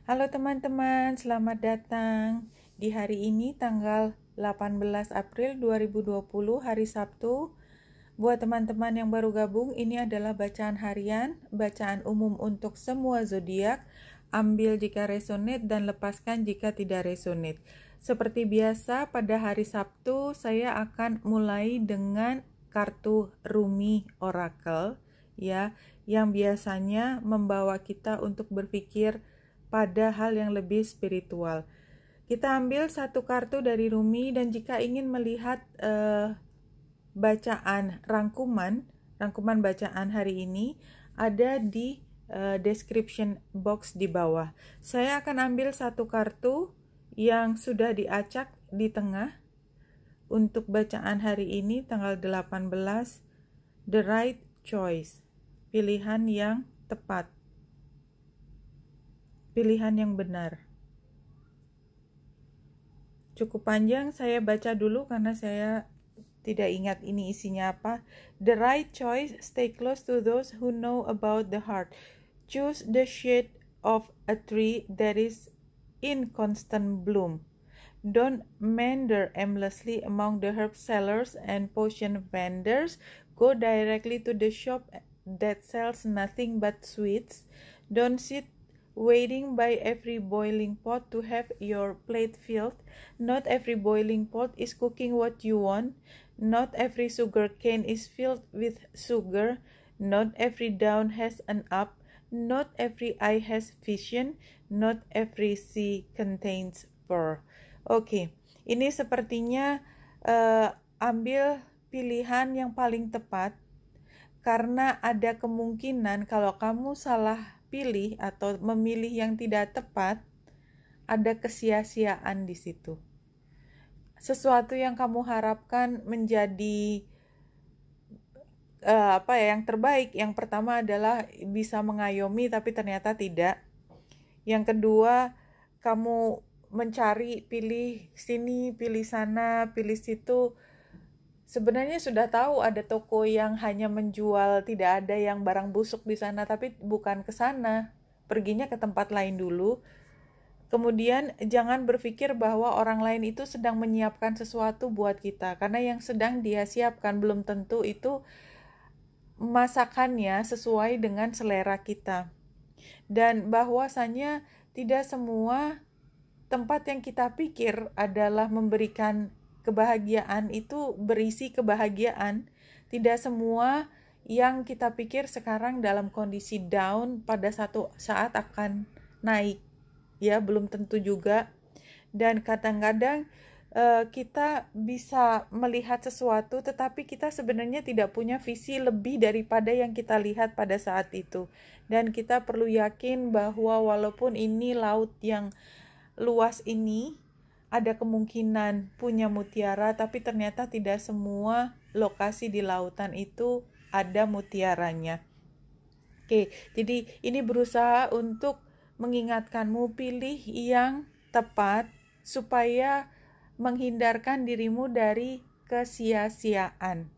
Halo teman-teman, selamat datang. Di hari ini tanggal 18 April 2020, hari Sabtu. Buat teman-teman yang baru gabung, ini adalah bacaan harian, bacaan umum untuk semua zodiak. Ambil jika resonate dan lepaskan jika tidak resonate. Seperti biasa, pada hari Sabtu saya akan mulai dengan kartu Rumi Oracle, ya, yang biasanya membawa kita untuk berpikir pada hal yang lebih spiritual. Kita ambil satu kartu dari Rumi, dan jika ingin melihat bacaan rangkuman bacaan hari ini ada di description box di bawah. Saya akan ambil satu kartu yang sudah diacak di tengah untuk bacaan hari ini tanggal 18, The Right Choice, pilihan yang tepat, pilihan yang benar. Cukup panjang, saya baca dulu karena saya tidak ingat ini isinya apa. The right choice, stay close to those who know about the heart. Choose the shade of a tree that is in constant bloom. Don't meander aimlessly among the herb sellers and potion vendors. Go directly to the shop that sells nothing but sweets. Don't sit waiting by every boiling pot to have your plate filled. Not every boiling pot is cooking what you want. Not every sugar cane is filled with sugar. Not every down has an up. Not every eye has vision. Not every sea contains pearl. Oke, ini sepertinya ambil pilihan yang paling tepat, karena ada kemungkinan kalau kamu salah pilih atau memilih yang tidak tepat, ada kesia-siaan di situ. Sesuatu yang kamu harapkan menjadi yang terbaik. Yang pertama adalah bisa mengayomi, tapi ternyata tidak. Yang kedua, kamu mencari pilih sini, pilih sana, pilih situ. Sebenarnya sudah tahu ada toko yang hanya menjual, tidak ada yang barang busuk di sana, tapi bukan ke sana. Perginya ke tempat lain dulu. Kemudian jangan berpikir bahwa orang lain itu sedang menyiapkan sesuatu buat kita, karena yang sedang dia siapkan belum tentu itu masakannya sesuai dengan selera kita. Dan bahwasanya tidak semua tempat yang kita pikir adalah memberikan kebahagiaan itu berisi kebahagiaan. Tidak semua yang kita pikir sekarang dalam kondisi down pada satu saat akan naik, ya, belum tentu juga. Dan kadang-kadang kita bisa melihat sesuatu, tetapi kita sebenarnya tidak punya visi lebih daripada yang kita lihat pada saat itu. Dan kita perlu yakin bahwa walaupun ini laut yang luas ini ada kemungkinan punya mutiara, tapi ternyata tidak semua lokasi di lautan itu ada mutiaranya. Oke, jadi ini berusaha untuk mengingatkanmu, pilih yang tepat supaya menghindarkan dirimu dari kesia-siaan.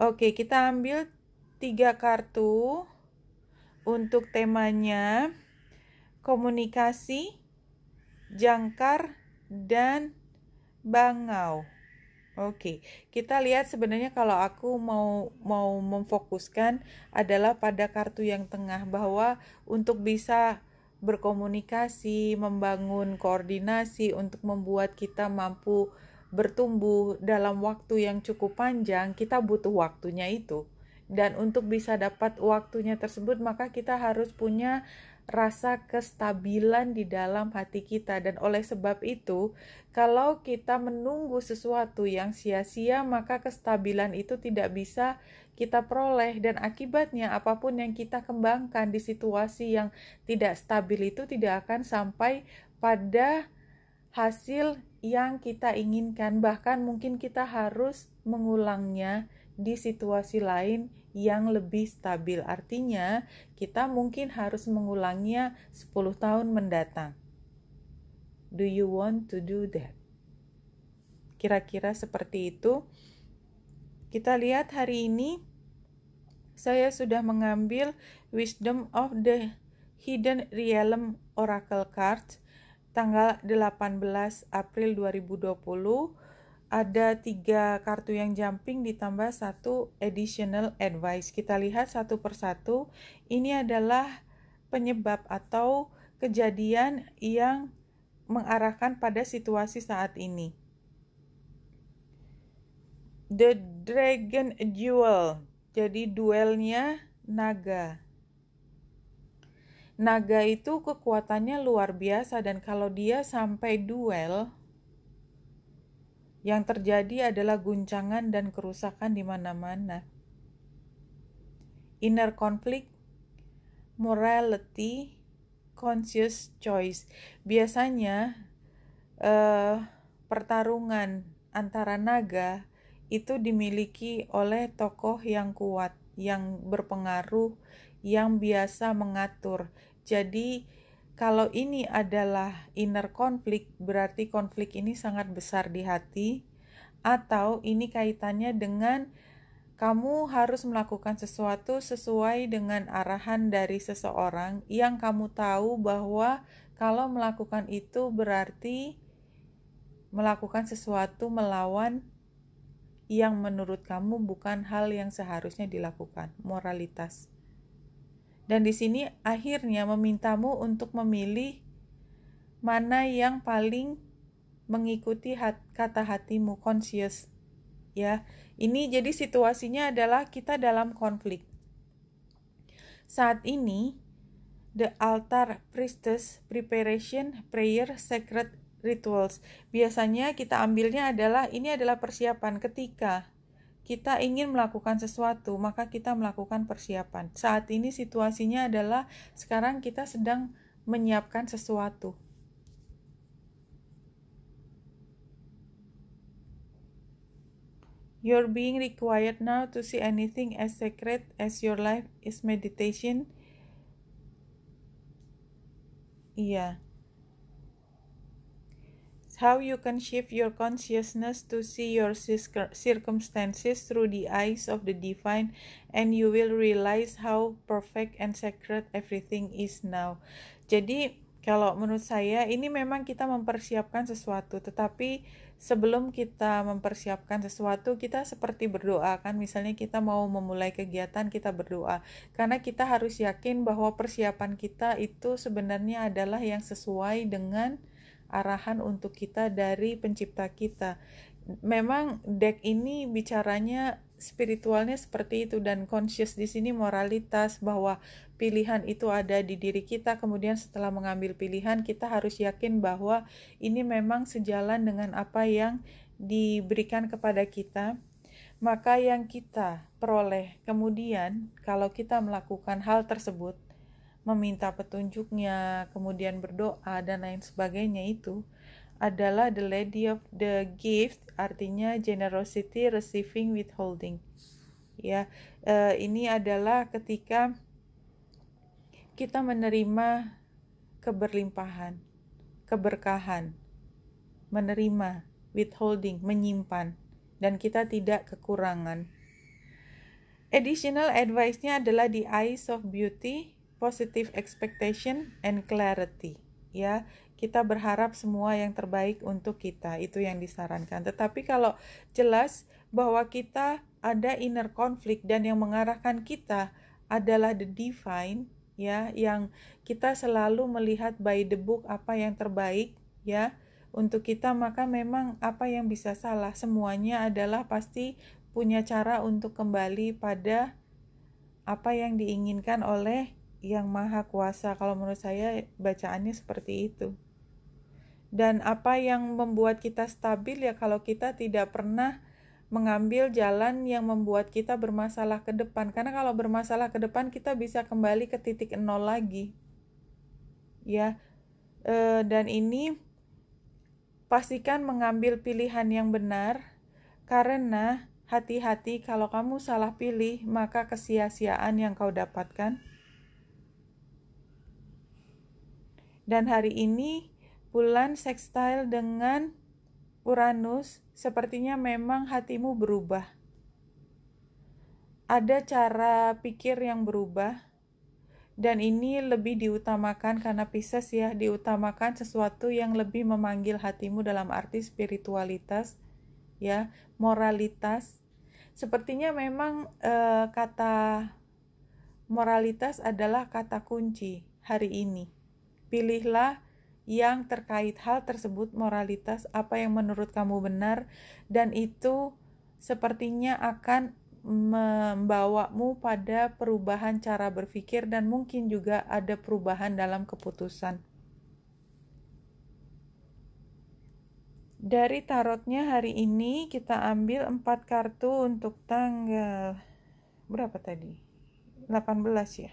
Oke, kita ambil 3 kartu untuk temanya komunikasi, jangkar, dan bangau. Oke, kita lihat sebenarnya kalau aku mau memfokuskan adalah pada kartu yang tengah, bahwa untuk bisa berkomunikasi, membangun koordinasi, untuk membuat kita mampu bertumbuh dalam waktu yang cukup panjang, kita butuh waktunya itu. Dan untuk bisa dapat waktunya tersebut, maka kita harus punya rasa kestabilan di dalam hati kita. Dan oleh sebab itu, kalau kita menunggu sesuatu yang sia-sia, maka kestabilan itu tidak bisa kita peroleh. Dan akibatnya apapun yang kita kembangkan di situasi yang tidak stabil itu tidak akan sampai pada hasil yang kita inginkan. Bahkan mungkin kita harus mengulangnya di situasi lain yang lebih stabil. Artinya kita mungkin harus mengulangnya 10 tahun mendatang. Do you want to do that? Kira-kira seperti itu. Kita lihat hari ini saya sudah mengambil Wisdom of the Hidden Realm Oracle Cards tanggal 18 April 2020. Ada 3 kartu yang jumping ditambah 1 additional advice. Kita lihat satu persatu. Ini adalah penyebab atau kejadian yang mengarahkan pada situasi saat ini. The Dragon Duel. Jadi duelnya naga. Naga itu kekuatannya luar biasa, dan kalau dia sampai duel, yang terjadi adalah guncangan dan kerusakan di mana-mana. Inner conflict, morality, conscious choice. Biasanya pertarungan antara naga itu dimiliki oleh tokoh yang kuat, yang berpengaruh, yang biasa mengatur. Jadi kalau ini adalah inner conflict, berarti konflik ini sangat besar di hati, atau ini kaitannya dengan kamu harus melakukan sesuatu sesuai dengan arahan dari seseorang yang kamu tahu bahwa kalau melakukan itu berarti melakukan sesuatu melawan yang menurut kamu bukan hal yang seharusnya dilakukan, moralitas. Dan di sini akhirnya memintamu untuk memilih mana yang paling mengikuti kata hatimu, conscious. Ya, ini jadi situasinya adalah kita dalam konflik. Saat ini, the altar, priestess, preparation, prayer, sacred rituals. Biasanya kita ambilnya adalah ini adalah persiapan ketika kita ingin melakukan sesuatu, maka kita melakukan persiapan. Saat ini situasinya adalah sekarang kita sedang menyiapkan sesuatu. You're being required now to see anything as sacred as your life is meditation. Iya. How you can shift your consciousness to see your circumstances through the eyes of the divine, and you will realize how perfect and sacred everything is now. Jadi kalau menurut saya ini memang kita mempersiapkan sesuatu, tetapi sebelum kita mempersiapkan sesuatu kita seperti berdoa kan. Misalnya kita mau memulai kegiatan, kita berdoa karena kita harus yakin bahwa persiapan kita itu sebenarnya adalah yang sesuai dengan arahan untuk kita dari pencipta kita. Memang deck ini bicaranya spiritualnya seperti itu, dan conscious di sini moralitas, bahwa pilihan itu ada di diri kita. Kemudian setelah mengambil pilihan kita harus yakin bahwa ini memang sejalan dengan apa yang diberikan kepada kita. Maka yang kita peroleh kemudian kalau kita melakukan hal tersebut, meminta petunjuknya, kemudian berdoa dan lain sebagainya, itu adalah the lady of the gift, artinya generosity, receiving, withholding. Ya, ini adalah ketika kita menerima keberlimpahan, keberkahan, menerima, withholding, menyimpan, dan kita tidak kekurangan. Additional advice-nya adalah the eyes of beauty, positive expectation and clarity. Ya, kita berharap semua yang terbaik untuk kita, itu yang disarankan. Tetapi kalau jelas bahwa kita ada inner conflict dan yang mengarahkan kita adalah the divine, ya, yang kita selalu melihat by the book apa yang terbaik, ya, untuk kita, maka memang apa yang bisa salah, semuanya adalah pasti punya cara untuk kembali pada apa yang diinginkan oleh yang maha kuasa. Kalau menurut saya bacaannya seperti itu. Dan apa yang membuat kita stabil, ya kalau kita tidak pernah mengambil jalan yang membuat kita bermasalah ke depan. Karena kalau bermasalah ke depan kita bisa kembali ke titik nol lagi. Ya, dan ini pastikan mengambil pilihan yang benar, karena hati-hati kalau kamu salah pilih maka kesia-siaan yang kau dapatkan. Dan hari ini bulan sextile dengan Uranus, sepertinya memang hatimu berubah. Ada cara pikir yang berubah, Dan ini lebih diutamakan karena Pisces ya, diutamakan sesuatu yang lebih memanggil hatimu dalam arti spiritualitas, ya, moralitas. Sepertinya memang kata moralitas adalah kata kunci hari ini. Pilihlah yang terkait hal tersebut, moralitas, apa yang menurut kamu benar, dan itu sepertinya akan membawamu pada perubahan cara berpikir dan mungkin juga ada perubahan dalam keputusan. Dari tarotnya hari ini kita ambil 4 kartu untuk tanggal berapa tadi? 18 ya.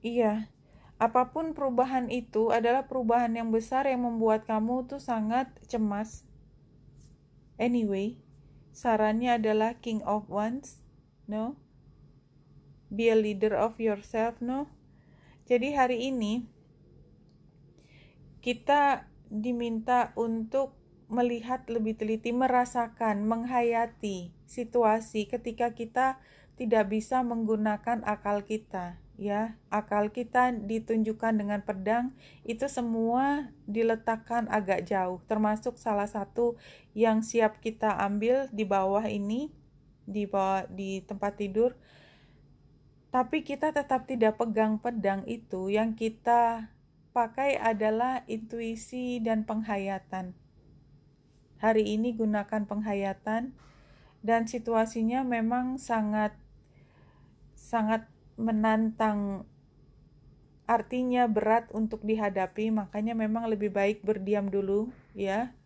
Iya. Apapun perubahan itu adalah perubahan yang besar yang membuat kamu tuh sangat cemas. Anyway, sarannya adalah King of Wands, no? Be a leader of yourself, no? Jadi hari ini kita diminta untuk melihat lebih teliti, merasakan, menghayati situasi ketika kita tidak bisa menggunakan akal kita. Ya, akal kita ditunjukkan dengan pedang, itu semua diletakkan agak jauh, termasuk salah satu yang siap kita ambil di bawah ini, di tempat tidur. Tapi kita tetap tidak pegang pedang itu, yang kita pakai adalah intuisi dan penghayatan. Hari ini gunakan penghayatan, dan situasinya memang sangat menantang, artinya berat untuk dihadapi, makanya memang lebih baik berdiam dulu ya.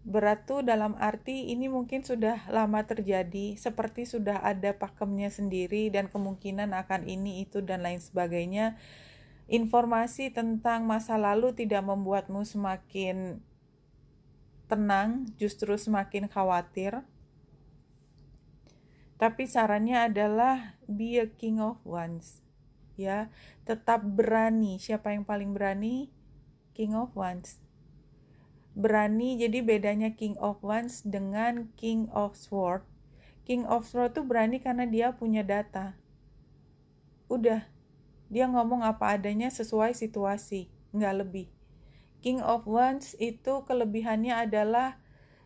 Berat tuh dalam arti ini mungkin sudah lama terjadi, seperti sudah ada pakemnya sendiri dan kemungkinan akan ini, itu, dan lain sebagainya. Informasi tentang masa lalu tidak membuatmu semakin tenang, justru semakin khawatir. Tapi sarannya adalah be a king of wands. Ya, tetap berani. Siapa yang paling berani? King of wands. Berani, jadi bedanya king of wands dengan king of sword. King of sword tuh berani karena dia punya data. Udah, dia ngomong apa adanya sesuai situasi, nggak lebih. King of wands itu kelebihannya adalah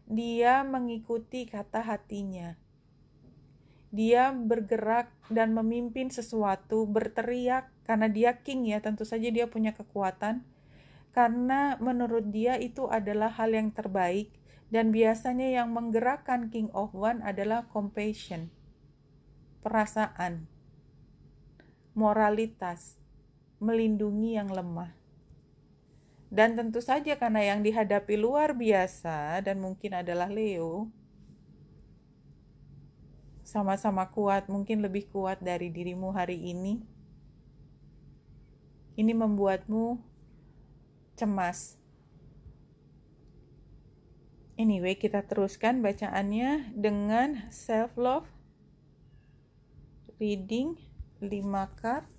dia mengikuti kata hatinya. Dia bergerak dan memimpin sesuatu, berteriak, karena dia king ya, tentu saja dia punya kekuatan, karena menurut dia itu adalah hal yang terbaik, dan biasanya yang menggerakkan king of wands adalah compassion, perasaan, moralitas, melindungi yang lemah. Dan tentu saja karena yang dihadapi luar biasa dan mungkin adalah Leo, sama-sama kuat, mungkin lebih kuat dari dirimu hari ini. Ini membuatmu cemas. Anyway, kita teruskan bacaannya dengan self-love reading 5 card.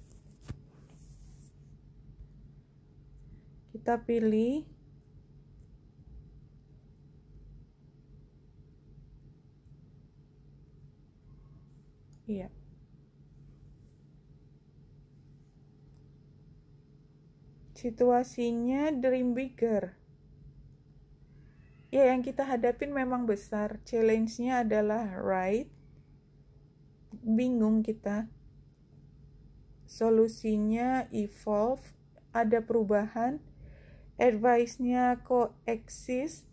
Kita pilih iya. Situasinya dream bigger. Ya, yang kita hadapin memang besar. Challenge-nya adalah right. Bingung kita. Solusinya evolve. Ada perubahan. Advice-nya coexist.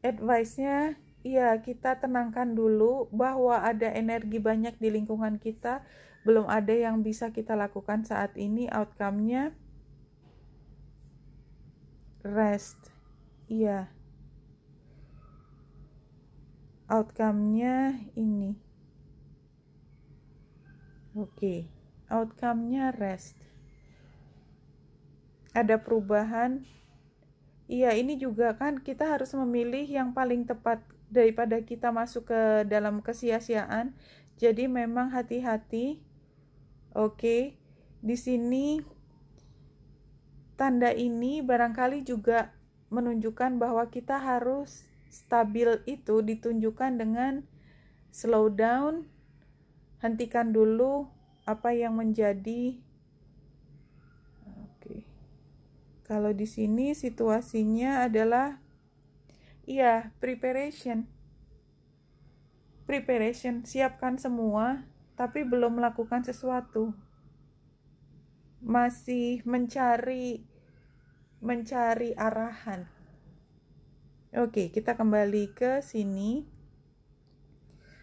Advice-nya, ya, kita tenangkan dulu bahwa ada energi banyak di lingkungan kita. Belum ada yang bisa kita lakukan saat ini. Outcome-nya rest. Iya. Outcome-nya ini. Oke. Outcome-nya rest. Ada perubahan. Iya, ini juga kan kita harus memilih yang paling tepat daripada kita masuk ke dalam kesia-siaan. Jadi memang hati-hati. Oke. Di sini tanda ini barangkali juga menunjukkan bahwa kita harus stabil itu ditunjukkan dengan slow down, hentikan dulu apa yang menjadi. Oke. Kalau di sini situasinya adalah preparation. Siapkan semua tapi belum melakukan sesuatu. Masih mencari arahan. Oke, kita kembali ke sini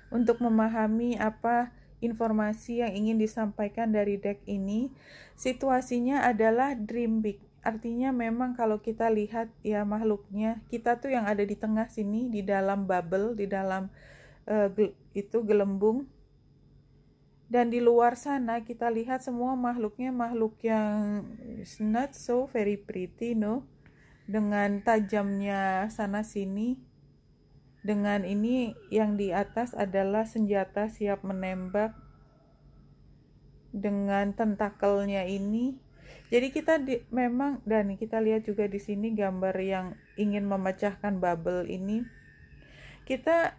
untuk memahami apa informasi yang ingin disampaikan dari deck ini. Situasinya adalah dream big. Artinya memang kalau kita lihat ya makhluknya, kita tuh yang ada di tengah sini, di dalam bubble, di dalam gelembung. Dan di luar sana kita lihat semua makhluknya makhluk yang not so very pretty, no? Dengan tajamnya sana sini. Dengan ini yang di atas adalah senjata siap menembak. Dengan tentakelnya ini. Jadi kita memang, dan kita lihat juga di sini gambar yang ingin memecahkan bubble ini. Kita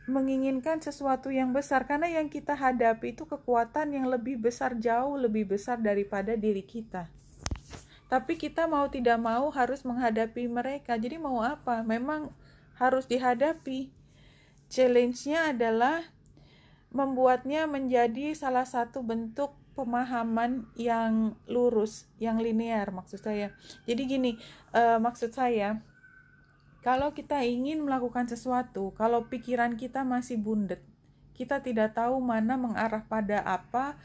menginginkan sesuatu yang besar karena yang kita hadapi itu kekuatan yang lebih besar, jauh lebih besar daripada diri kita. Tapi kita mau tidak mau harus menghadapi mereka. Jadi mau apa? Memang harus dihadapi. Challenge-nya adalah membuatnya menjadi salah satu bentuk pemahaman yang lurus, yang linear maksud saya. Jadi gini, maksud saya, kalau kita ingin melakukan sesuatu, kalau pikiran kita masih bundet, kita tidak tahu mana mengarah pada apa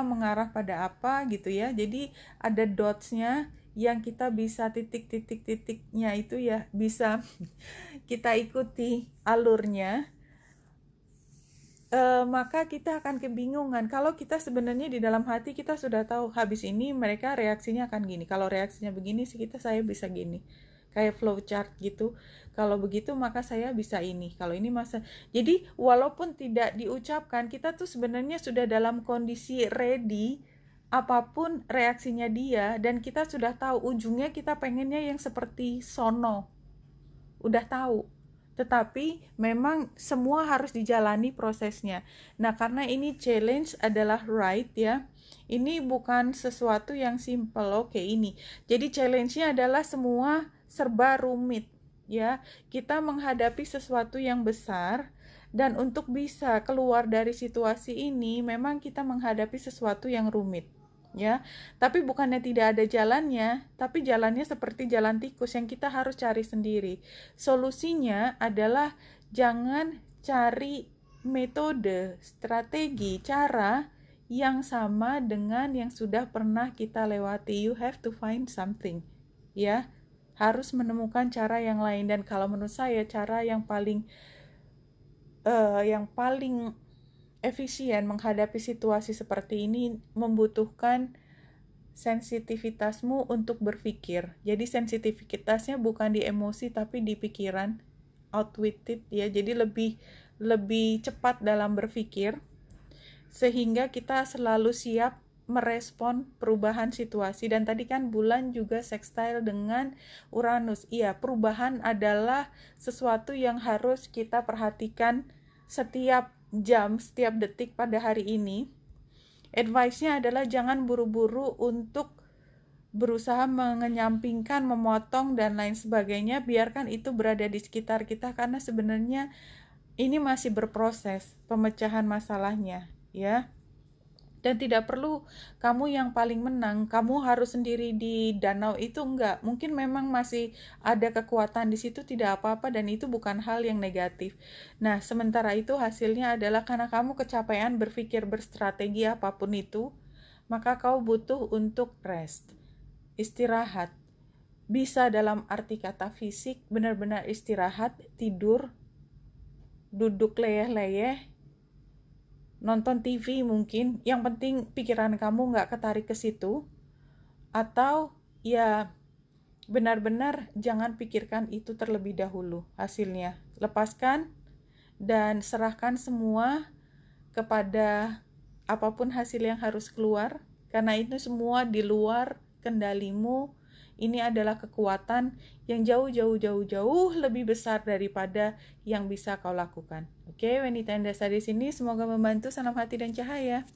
mengarah pada apa gitu ya. Jadi ada dots-nya yang kita bisa titik-titiknya itu ya bisa kita ikuti alurnya. Maka kita akan kebingungan. Kalau kita sebenarnya di dalam hati kita sudah tahu habis ini mereka reaksinya akan gini. Kalau reaksinya begini sih saya bisa gini. Kayak flowchart gitu. Kalau begitu maka saya bisa ini. Kalau ini masa. Jadi walaupun tidak diucapkan, kita tuh sebenarnya sudah dalam kondisi ready apapun reaksinya dia, dan kita sudah tahu ujungnya kita pengennya yang seperti sono. Udah tahu. Tetapi memang semua harus dijalani prosesnya. Nah, karena ini challenge adalah right ya. Ini bukan sesuatu yang simple. Oke, ini. Jadi challenge-nya adalah semua serba rumit ya. Kita menghadapi sesuatu yang besar, dan untuk bisa keluar dari situasi ini memang kita menghadapi sesuatu yang rumit ya. Tapi bukannya tidak ada jalannya, tapi jalannya seperti jalan tikus yang kita harus cari sendiri. Solusinya adalah jangan cari metode, strategi, cara yang sama dengan yang sudah pernah kita lewati. You have to find something ya. Harus menemukan cara yang lain. Dan kalau menurut saya cara yang paling efisien menghadapi situasi seperti ini membutuhkan sensitivitasmu untuk berpikir. Jadi sensitivitasnya bukan di emosi tapi di pikiran, outwitted ya. Jadi lebih cepat dalam berpikir sehingga kita selalu siap merespon perubahan situasi. Dan tadi kan bulan juga sextile dengan Uranus. Iya, perubahan adalah sesuatu yang harus kita perhatikan setiap jam, setiap detik pada hari ini. Advice-nya adalah jangan buru-buru untuk berusaha menyampingkan, memotong, dan lain sebagainya. Biarkan itu berada di sekitar kita karena sebenarnya ini masih berproses pemecahan masalahnya ya. Dan tidak perlu kamu yang paling menang, kamu harus sendiri di danau itu, enggak. Mungkin memang masih ada kekuatan di situ, tidak apa-apa, dan itu bukan hal yang negatif. Nah, sementara itu hasilnya adalah karena kamu kecapean berpikir berstrategi apapun itu, maka kau butuh untuk rest, istirahat. Bisa dalam arti kata fisik, benar-benar istirahat, tidur, duduk leyeh-leyeh, nonton TV mungkin, yang penting pikiran kamu nggak ketarik ke situ. Atau ya benar-benar jangan pikirkan itu terlebih dahulu hasilnya. Lepaskan dan serahkan semua kepada apapun hasil yang harus keluar, karena itu semua di luar kendalimu. Ini adalah kekuatan yang jauh lebih besar daripada yang bisa kau lakukan. Oke, wanita yang dasar di sini semoga membantu. Salam hati dan cahaya.